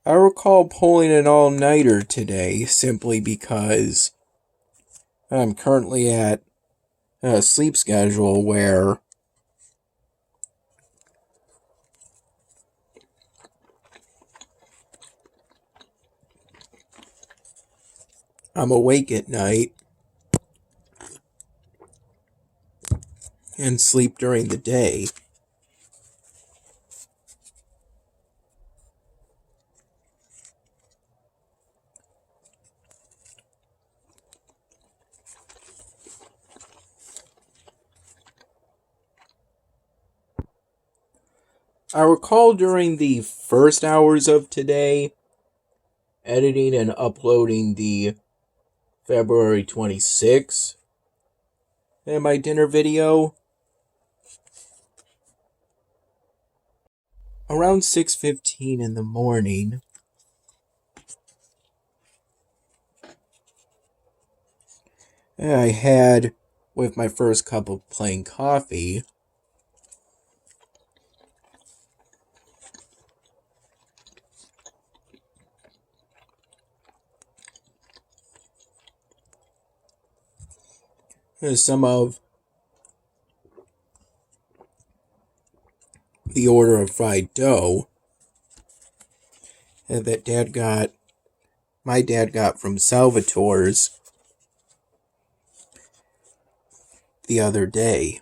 I recall pulling an all-nighter today simply because I'm currently at a sleep schedule where I'm awake at night and sleep during the day. I recall during the first hours of today editing and uploading the February 26th in my dinner video. Around 6:15 in the morning, I had, with my first cup of plain coffee, some of the order of fried dough that my dad got from Salvatore's the other day.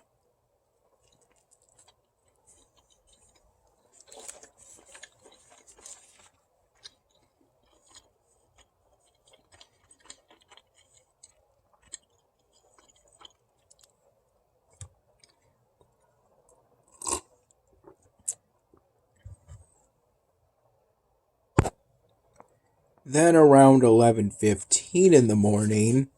Then around 11:15 in the morning,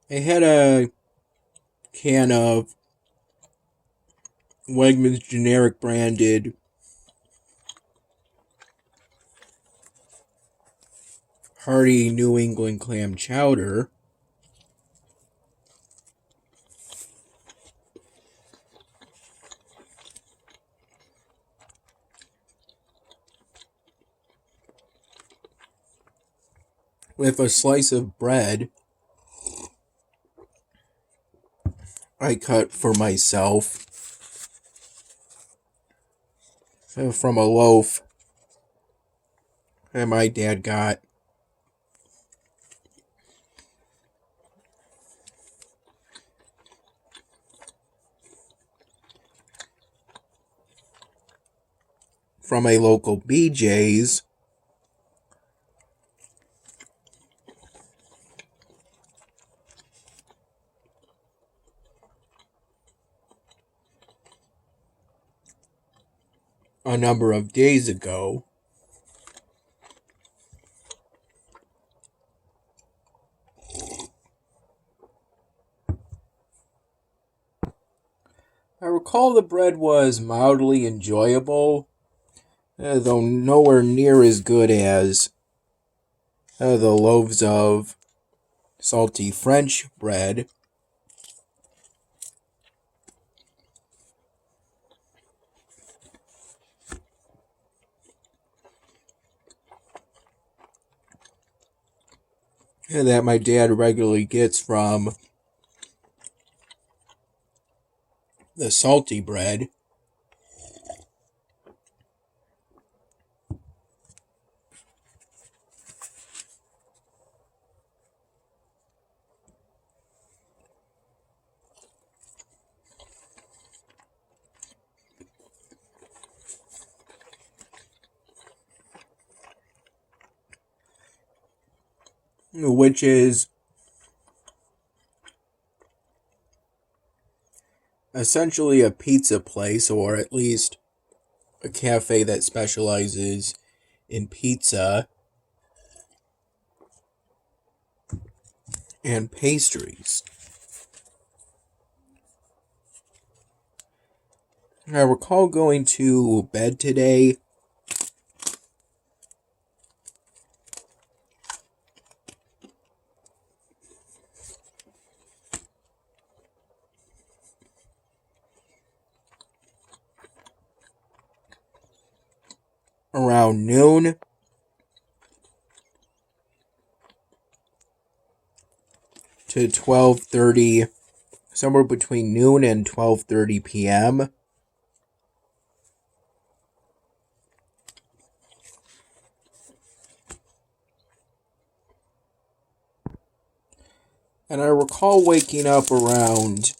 I had a can of Wegmans generic branded hearty New England clam chowder. With a slice of bread I cut for myself from a loaf that my dad got from a local BJ's. A number of days ago. I recall the bread was mildly enjoyable, though nowhere near as good as the loaves of salty French bread that my dad regularly gets from the salty bread. Which is essentially a pizza place, or at least a cafe that specializes in pizza and pastries. I recall going to bed today around noon to 12:30, somewhere between noon and 12:30 p.m. And I recall waking up around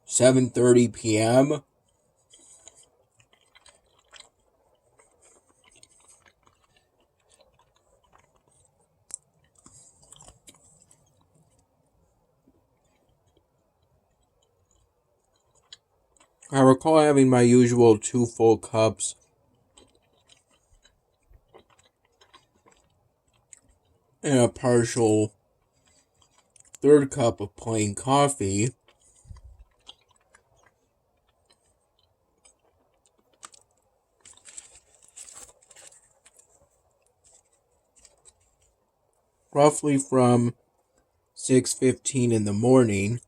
7:30 p.m. I recall having my usual 2 full cups and a partial 3rd cup of plain coffee. Roughly from 6:15 in the morning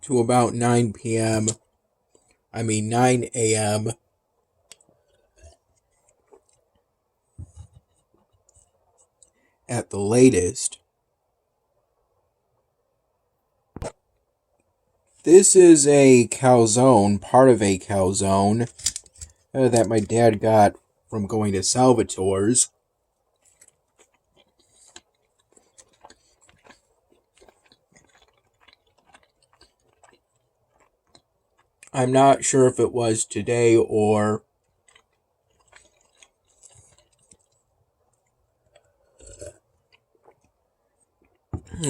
to about 9 a.m. at the latest. This is a calzone, part of a calzone, that my dad got from going to Salvatore's. I'm not sure if it was today or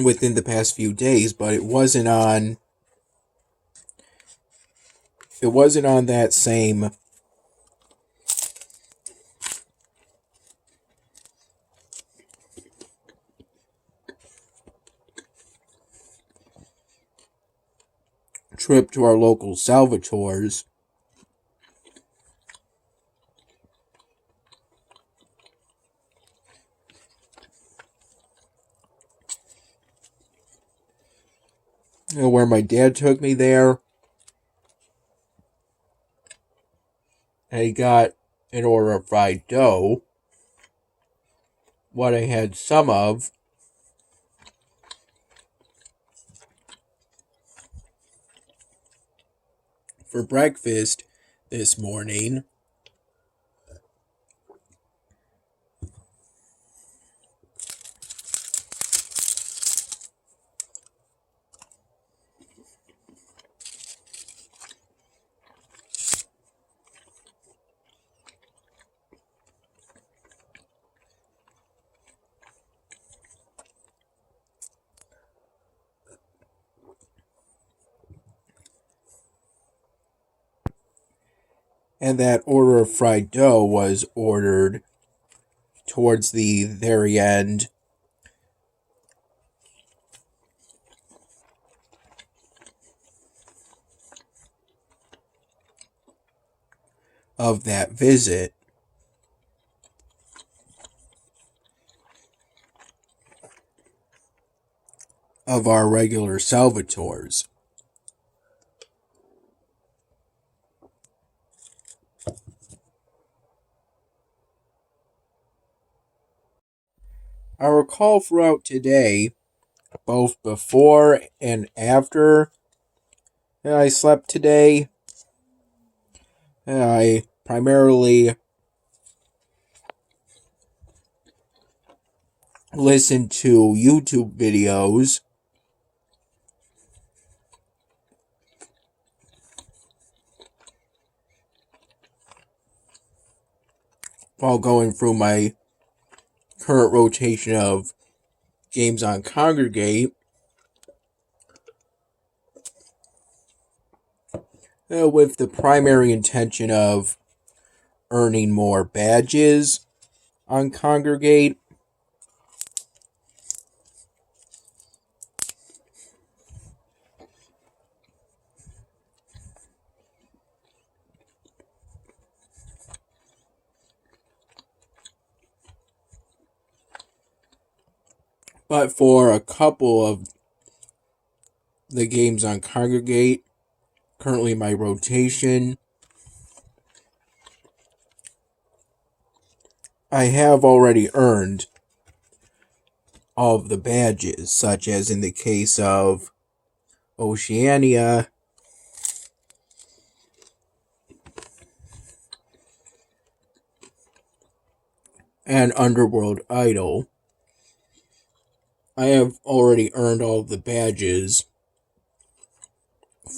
within the past few days, but it wasn't on that same trip to our local Salvatore's. Where my dad took me there. And he got an order of fried dough. What I had some of for breakfast this morning. And that order of fried dough was ordered towards the very end of that visit. Of our regular Salvatores. I recall throughout today, both before and after I slept today, I primarily listened to YouTube videos while going through my current rotation of games on Kongregate, with the primary intention of earning more badges on Kongregate. But for a couple of the games on Kongregate, currently my rotation, I have already earned all of the badges, such as in the case of Oceania and Underworld Idol. I have already earned all of the badges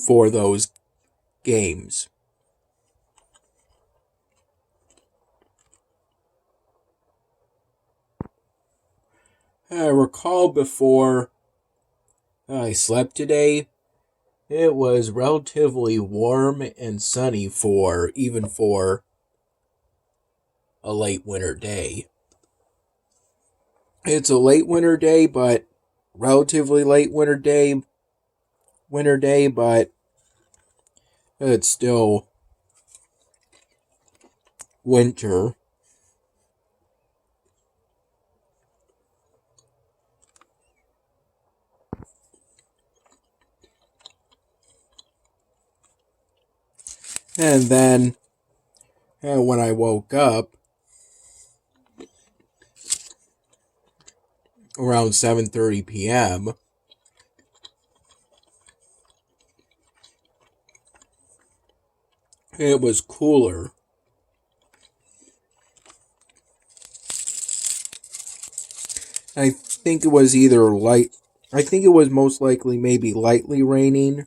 for those games. I recall before I slept today, it was relatively warm and sunny even for a late winter day. It's a late winter day, but relatively late winter day, but it's still winter. And then when I woke up around 7:30 p.m., it was cooler. I think it was most likely maybe lightly raining.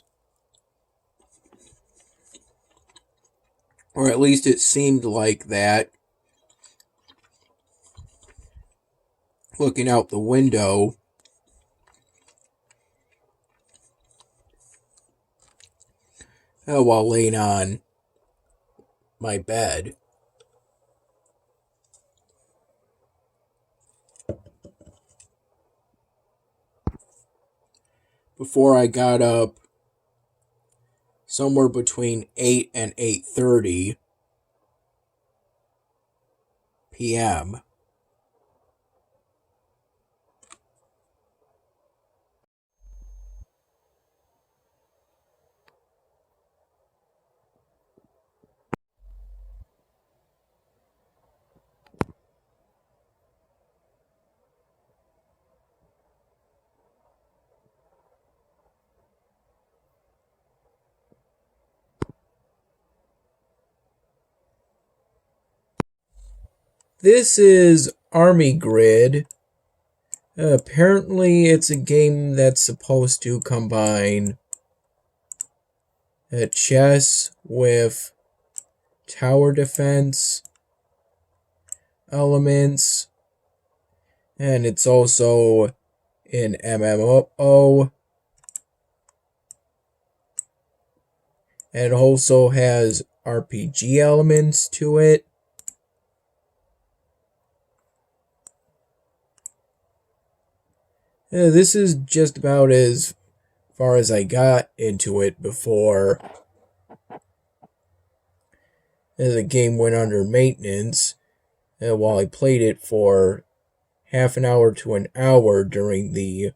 Or at least it seemed like that. Looking out the window, while laying on my bed. Before I got up somewhere between 8 and 8:30 p.m. This is armygrid. Apparently, it's a game that's supposed to combine chess with tower defense elements, and it's also an MMO, and it also has RPG elements to it. This is just about as far as I got into it before the game went under maintenance, while I played it for half an hour to an hour during the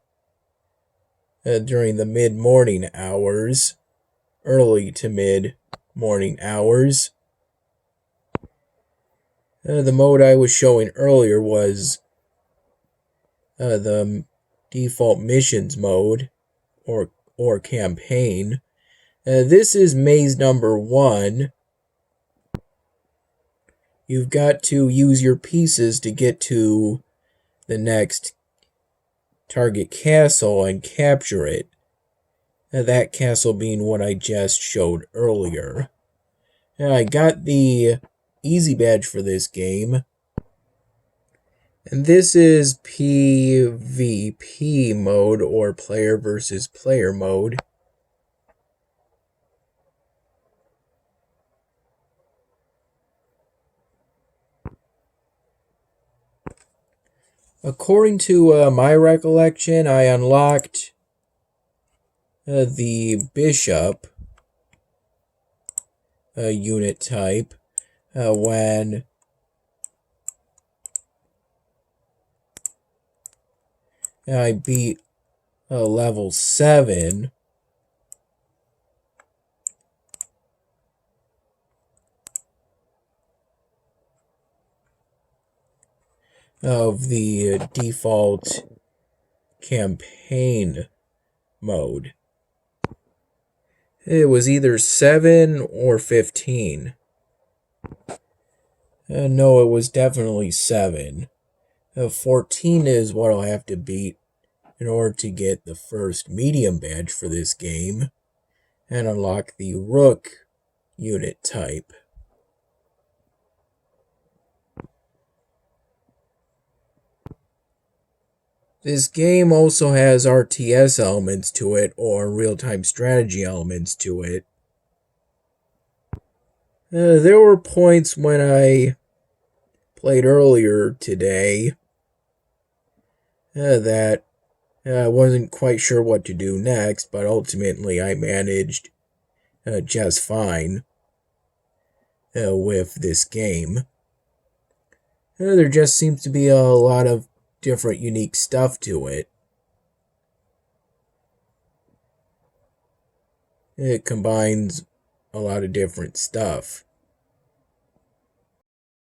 mid-morning hours, early to mid-morning hours. The mode I was showing earlier was the default missions mode, or campaign. This is maze number 1. You've got to use your pieces to get to the next target castle and capture it. That castle being what I just showed earlier. I got the easy badge for this game. And this is PvP mode, or player versus player mode. According to my recollection, I unlocked the bishop unit type when I beat level 7 of the default campaign mode. It was either 7 or 15. No, it was definitely 7. 14 is what I'll have to beat in order to get the first medium badge for this game and unlock the Rook unit type. This game also has RTS elements to it, or real-time strategy elements to it. There were points when I played earlier today that I wasn't quite sure what to do next, but ultimately I managed just fine with this game. There just seems to be a lot of different unique stuff to it. It combines a lot of different stuff.